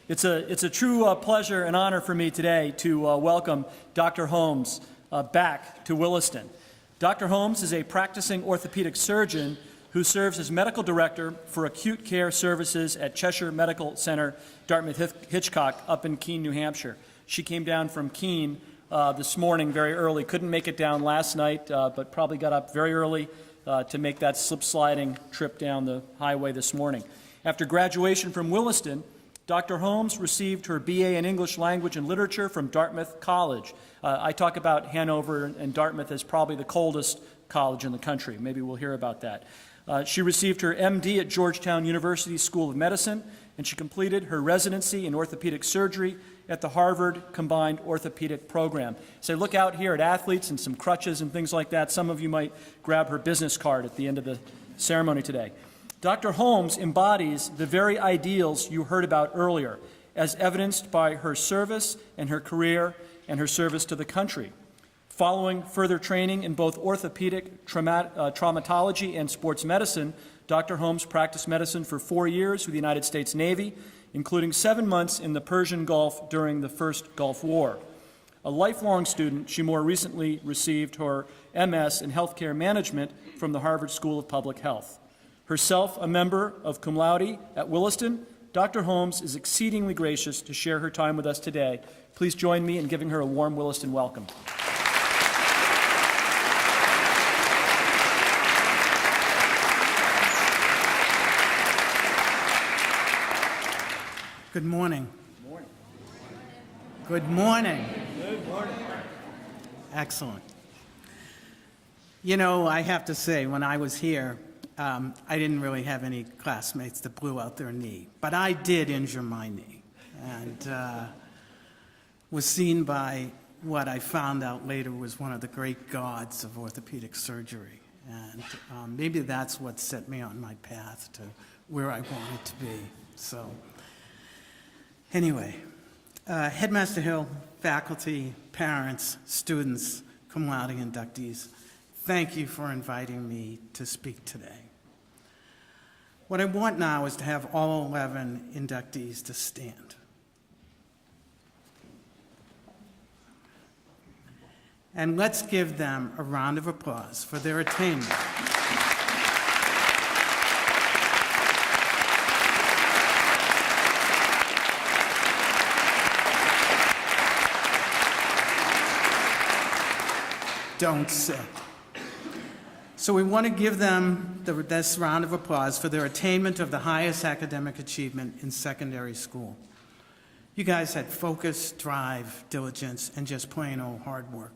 It's a true pleasure and honor for me today to welcome Dr. Holmes back to Williston. Dr. Holmes is a practicing orthopedic surgeon who serves as medical director for acute care services at Cheshire Medical Center, Dartmouth-Hitchcock, up in Keene, New Hampshire. She came down from Keene this morning very early. Couldn't make it down last night, but probably got up very early to make that slip-sliding trip down the highway this morning. After graduation from Williston, Dr. Holmes received her BA in English Language and Literature from Dartmouth College. I talk about Hanover and Dartmouth as probably the coldest college in the country. Maybe we'll hear about that. She received her MD at Georgetown University School of Medicine, and she completed her residency in orthopedic surgery at the Harvard Combined Orthopedic Program. So look out here at athletes and some crutches and things like that. Some of you might grab her business card at the end of the ceremony today. Dr. Holmes embodies the very ideals you heard about earlier, as evidenced by her service and her career and her service to the country. Following further training in both orthopedic traumatology and sports medicine, Dr. Holmes practiced medicine for 4 years with the United States Navy, including 7 months in the Persian Gulf during the First Gulf War. A lifelong student, she more recently received her MS in healthcare management from the Harvard School of Public Health. Herself a member of Cum Laude at Williston, Dr. Holmes is exceedingly gracious to share her time with us today. Please join me in giving her a warm Williston welcome. Good morning. Good morning. Good morning. Good morning. Excellent. You know, I have to say, when I was here, I didn't really have any classmates that blew out their knee, but I did injure my knee, and was seen by what I found out later was one of the great gods of orthopedic surgery, and maybe that's what set me on my path to where I wanted to be. So anyway, Headmaster Hill, faculty, parents, students, cum laude inductees, thank you for inviting me to speak today. What I want now is to have all 11 inductees to stand. And let's give them a round of applause for their attainment. Don't sit. So we want to give them this round of applause for their attainment of the highest academic achievement in secondary school. You guys had focus, drive, diligence, and just plain old hard work.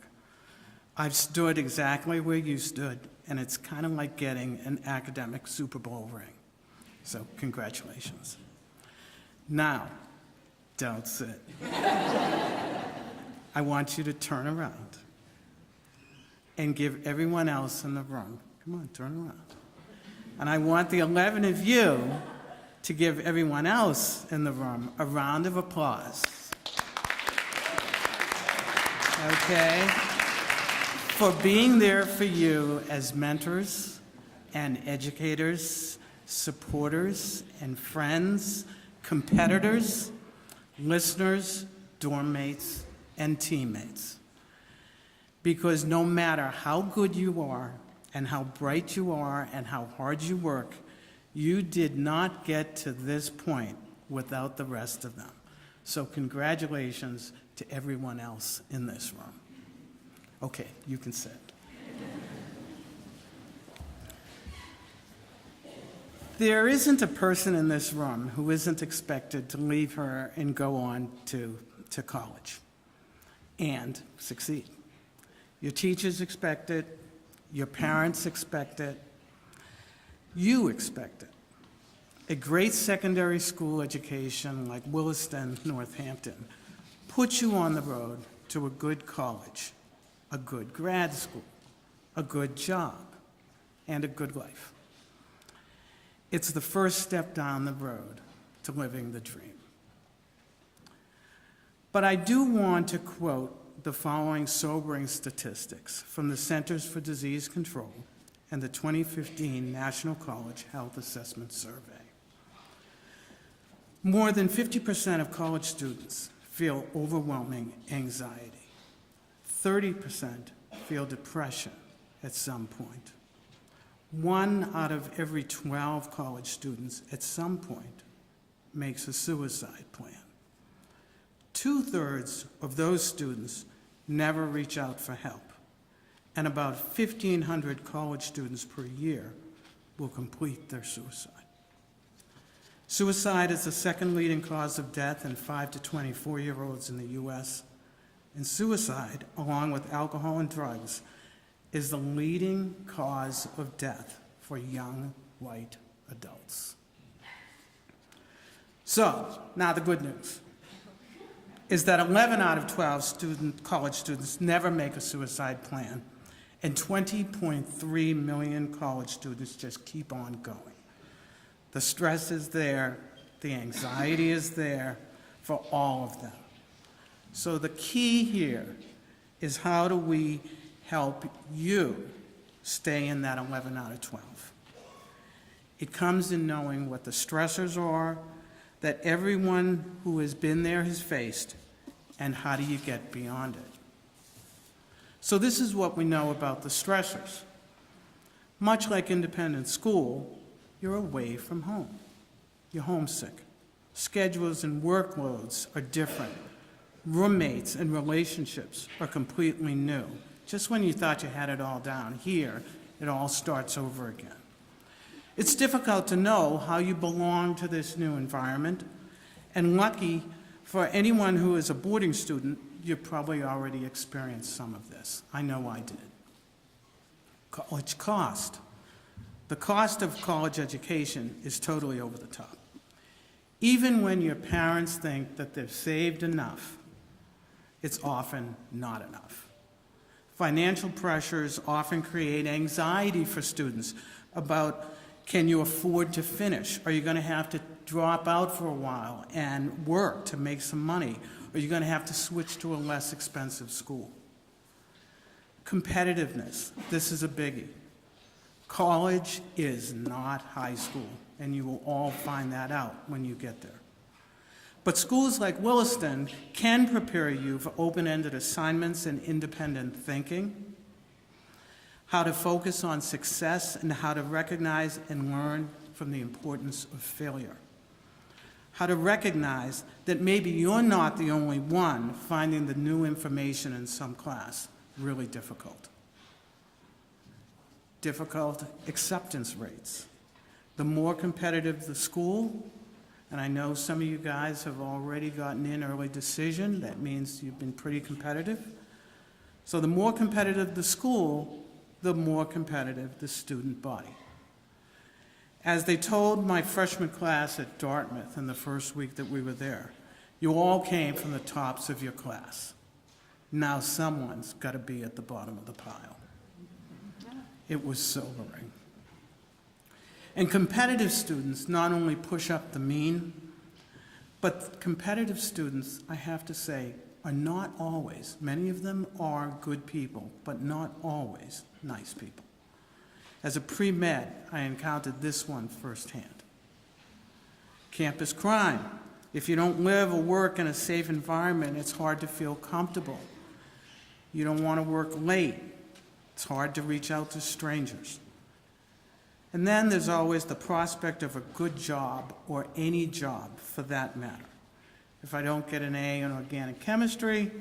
I've stood exactly where you stood, and it's kind of like getting an academic Super Bowl ring. So congratulations. Now, don't sit. I want you to turn around and give everyone else in the room, come on, turn around. And I want the 11 of you to give everyone else in the room a round of applause. Okay? For being there for you as mentors and educators, supporters and friends, competitors, listeners, dorm mates, and teammates. Because no matter how good you are and how bright you are and how hard you work, you did not get to this point without the rest of them. So congratulations to everyone else in this room. Okay, you can sit. There isn't a person in this room who isn't expected to leave her and go on to college and succeed. Your teachers expect it, your parents expect it, you expect it. A great secondary school education like Williston, Northampton, puts you on the road to a good college, a good grad school, a good job, and a good life. It's the first step down the road to living the dream. But I do want to quote the following sobering statistics from the Centers for Disease Control and the 2015 National College Health Assessment Survey. More than 50% of college students feel overwhelming anxiety. 30% feel depression at some point. 1 out of every 12 college students at some point makes a suicide plan. 2/3 of those students never reach out for help, and about 1,500 college students per year will complete their suicide. Suicide is the second leading cause of death in 5 to 24-year-olds in the U.S., and suicide, along with alcohol and drugs, is the leading cause of death for young white adults. So, now the good news is that 11 out of 12 college students never make a suicide plan, and 20.3 million college students just keep on going. The stress is there, the anxiety is there for all of them. So the key here is, how do we help you stay in that 11 out of 12? It comes in knowing what the stressors are that everyone who has been there has faced, and how do you get beyond it? So this is what we know about the stressors. Much like independent school, you're away from home. You're homesick. Schedules and workloads are different. Roommates and relationships are completely new. Just when you thought you had it all down, here, it all starts over again. It's difficult to know how you belong to this new environment, and lucky for anyone who is a boarding student, you've probably already experienced some of this. I know I did. College cost. The cost of college education is totally over the top. Even when your parents think that they've saved enough, it's often not enough. Financial pressures often create anxiety for students about, can you afford to finish? Are you going to have to drop out for a while and work to make some money? Or are you going to have to switch to a less expensive school? Competitiveness, this is a biggie. College is not high school, and you will all find that out when you get there. But schools like Williston can prepare you for open-ended assignments and independent thinking, how to focus on success, and how to recognize and learn from the importance of failure. How to recognize that maybe you're not the only one finding the new information in some class really difficult. Difficult acceptance rates. The more competitive the school, and I know some of you guys have already gotten in early decision, that means you've been pretty competitive. So the more competitive the school, the more competitive the student body. As they told my freshman class at Dartmouth in the first week that we were there, you all came from the tops of your class. Now someone's got to be at the bottom of the pile. It was sobering. And competitive students not only push up the mean, but competitive students, I have to say, are not always, many of them are good people, but not always nice people. As a pre-med, I encountered this one firsthand. Campus crime. If you don't live or work in a safe environment, it's hard to feel comfortable. You don't want to work late. It's hard to reach out to strangers. And then there's always the prospect of a good job, or any job for that matter. If I don't get an A in organic chemistry,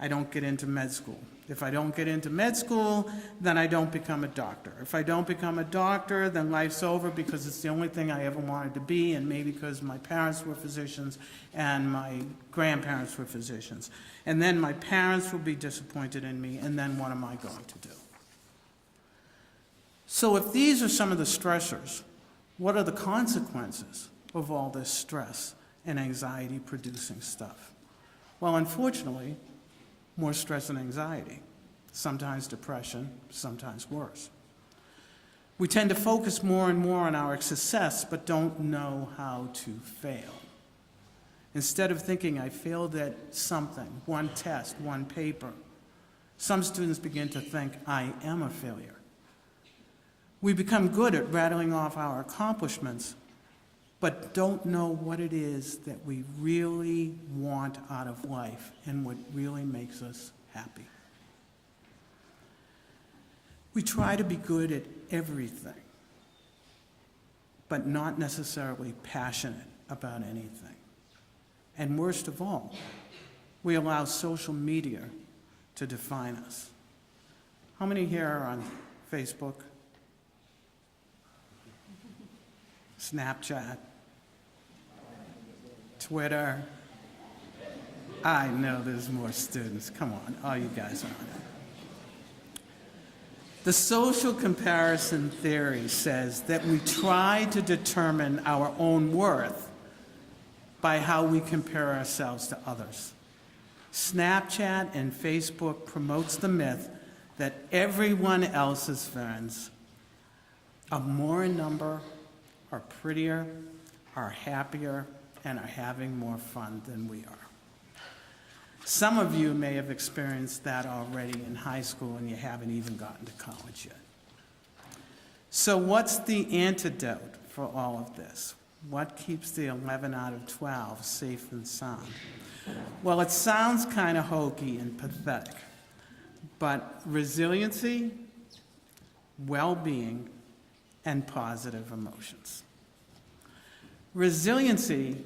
I don't get into med school. If I don't get into med school, then I don't become a doctor. If I don't become a doctor, then life's over, because it's the only thing I ever wanted to be, and maybe because my parents were physicians and my grandparents were physicians. And then my parents will be disappointed in me, and then what am I going to do? So if these are some of the stressors, what are the consequences of all this stress and anxiety producing stuff? Well, unfortunately, more stress and anxiety, sometimes depression, sometimes worse. We tend to focus more and more on our success, but don't know how to fail. Instead of thinking, I failed at something, one test, one paper, some students begin to think, I am a failure. We become good at rattling off our accomplishments, but don't know what it is that we really want out of life and what really makes us happy. We try to be good at everything, but not necessarily passionate about anything. And worst of all, we allow social media to define us. How many here are on Facebook, Snapchat, Twitter? I know there's more students. Come on, all you guys are on it. The social comparison theory says that we try to determine our own worth by how we compare ourselves to others. Snapchat and Facebook promotes the myth that everyone else's friends are more in number, are prettier, are happier, and are having more fun than we are. Some of you may have experienced that already in high school and you haven't even gotten to college yet. So what's the antidote for all of this? What keeps the 11 out of 12 safe and sound? Well, it sounds kind of hokey and pathetic, but resiliency, well-being, and positive emotions. Resiliency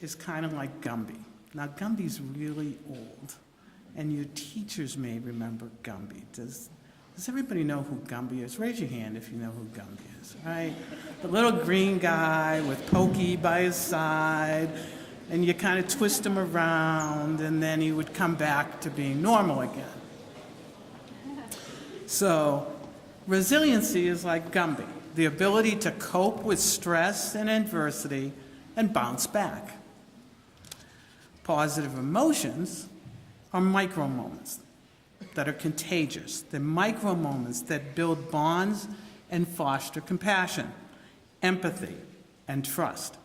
is kind of like Gumby. Now, Gumby's really old, and your teachers may remember Gumby. Does everybody know who Gumby is? Raise your hand if you know who Gumby is, right? The little green guy with Pokey by his side, and you kind of twist him around, and then he would come back to being normal again. So, resiliency is like Gumby, the ability to cope with stress and adversity and bounce back. Positive emotions are micro moments that are contagious. They're micro moments that build bonds and foster compassion, empathy, and trust.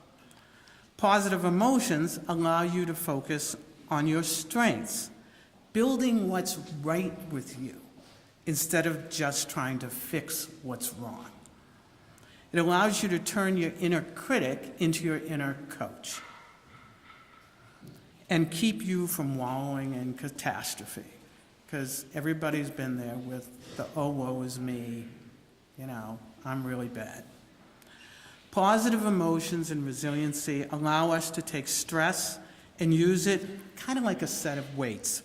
Positive emotions allow you to focus on your strengths, building what's right with you, instead of just trying to fix what's wrong. It allows you to turn your inner critic into your inner coach and keep you from wallowing in catastrophe, because everybody's been there with the "oh, woe is me," I'm really bad. Positive emotions and resiliency allow us to take stress and use it kind of like a set of weights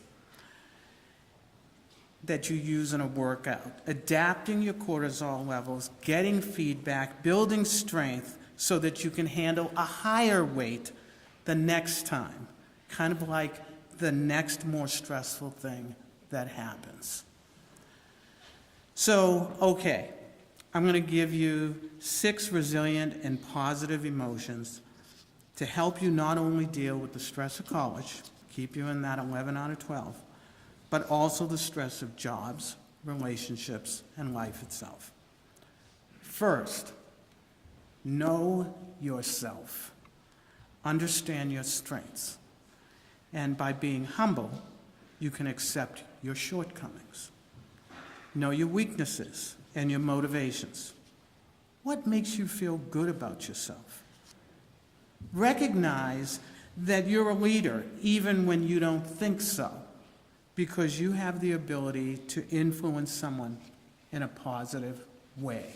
that you use in a workout, adapting your cortisol levels, getting feedback, building strength so that you can handle a higher weight the next time, kind of like the next more stressful thing that happens. So, okay, I'm going to give you 6 resilient and positive emotions to help you not only deal with the stress of college, keep you in that 11 out of 12, but also the stress of jobs, relationships, and life itself. First, know yourself. Understand your strengths. And by being humble, you can accept your shortcomings. Know your weaknesses and your motivations. What makes you feel good about yourself? Recognize that you're a leader even when you don't think so, because you have the ability to influence someone in a positive way.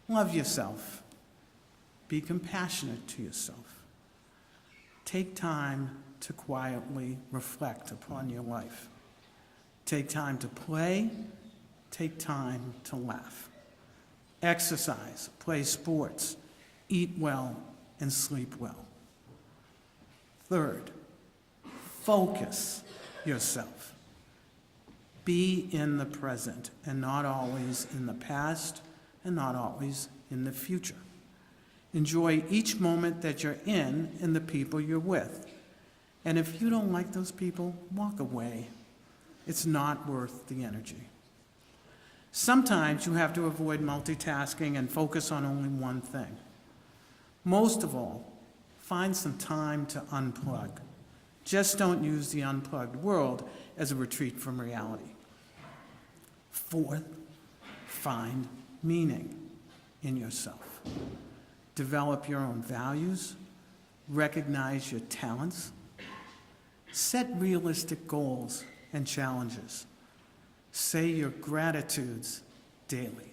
Love yourself. Be compassionate to yourself. Take time to quietly reflect upon your life. Take time to play. Take time to laugh. Exercise, play sports, eat well, and sleep well. Third, focus yourself. Be in the present and not always in the past and not always in the future. Enjoy each moment that you're in and the people you're with. And if you don't like those people, walk away. It's not worth the energy. Sometimes you have to avoid multitasking and focus on only one thing. Most of all, find some time to unplug. Just don't use the unplugged world as a retreat from reality. Fourth, find meaning in yourself. develop your own values, recognize your talents, set realistic goals and challenges. Say your gratitudes daily.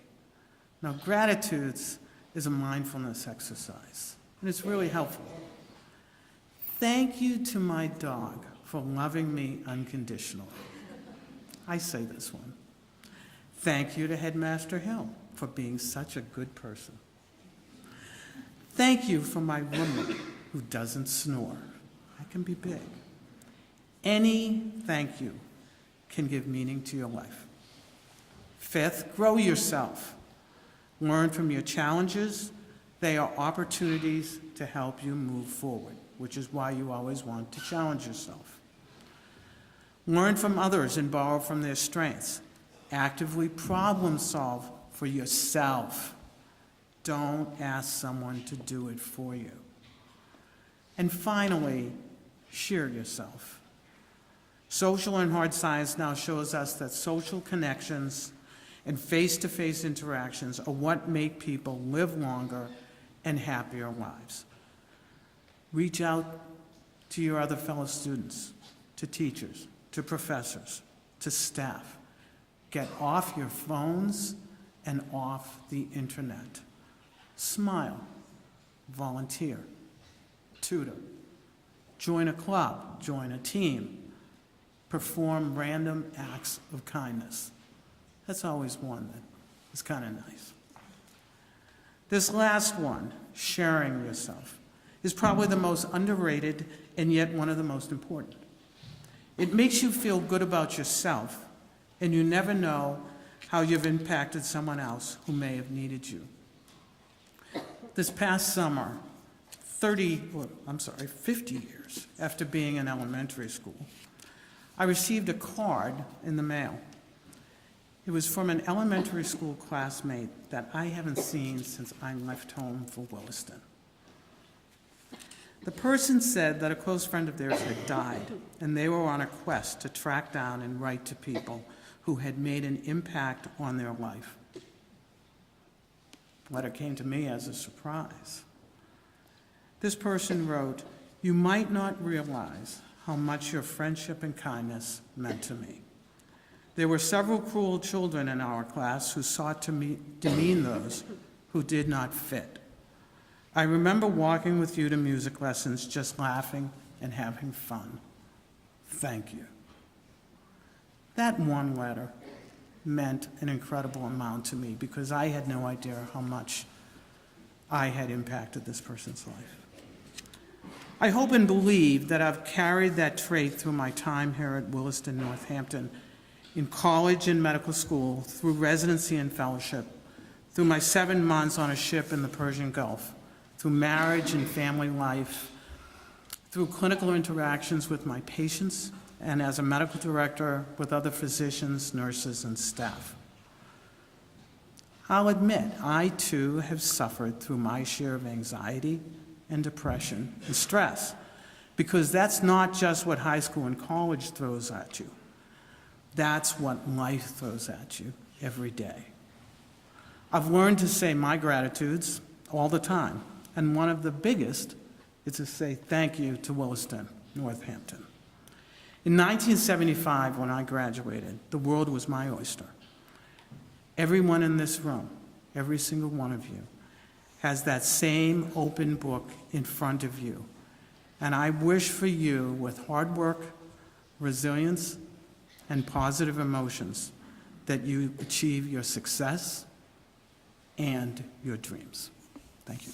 Now, gratitudes is a mindfulness exercise, and it's really helpful. Thank you to my dog for loving me unconditionally. I say this one. Thank you to Headmaster Hill for being such a good person. Thank you for my roommate who doesn't snore. That can be big. Any thank you can give meaning to your life. Fifth, grow yourself. Learn from your challenges. They are opportunities to help you move forward, which is why you always want to challenge yourself. Learn from others and borrow from their strengths. Actively problem solve for yourself. Don't ask someone to do it for you. And finally, share yourself. Social and hard science now shows us that social connections and face-to-face interactions are what make people live longer and happier lives. Reach out to your other fellow students, to teachers, to professors, to staff. Get off your phones and off the internet. Smile, volunteer, tutor, join a club, join a team, perform random acts of kindness. That's always one that is kind of nice. This last one, sharing yourself, is probably the most underrated and yet one of the most important. It makes you feel good about yourself, and you never know how you've impacted someone else who may have needed you. This past summer, 50 years after being in elementary school, I received a card in the mail. It was from an elementary school classmate that I haven't seen since I left home for Williston. The person said that a close friend of theirs had died, and they were on a quest to track down and write to people who had made an impact on their life. The letter came to me as a surprise. This person wrote, "You might not realize how much your friendship and kindness meant to me. There were several cruel children in our class who sought to demean those who did not fit. I remember walking with you to music lessons, just laughing and having fun. Thank you." That one letter meant an incredible amount to me because I had no idea how much I had impacted this person's life. I hope and believe that I've carried that trait through my time here at Williston, Northampton, in college and medical school, through residency and fellowship, through my 7 months on a ship in the Persian Gulf, through marriage and family life, through clinical interactions with my patients, and as a medical director with other physicians, nurses, and staff. I'll admit, I too have suffered through my share of anxiety and depression and stress, because that's not just what high school and college throws at you. That's what life throws at you every day. I've learned to say my gratitudes all the time, and one of the biggest is to say thank you to Williston, Northampton. In 1975, when I graduated, the world was my oyster. Everyone in this room, every single one of you, has that same open book in front of you. And I wish for you, with hard work, resilience, and positive emotions, that you achieve your success and your dreams. Thank you.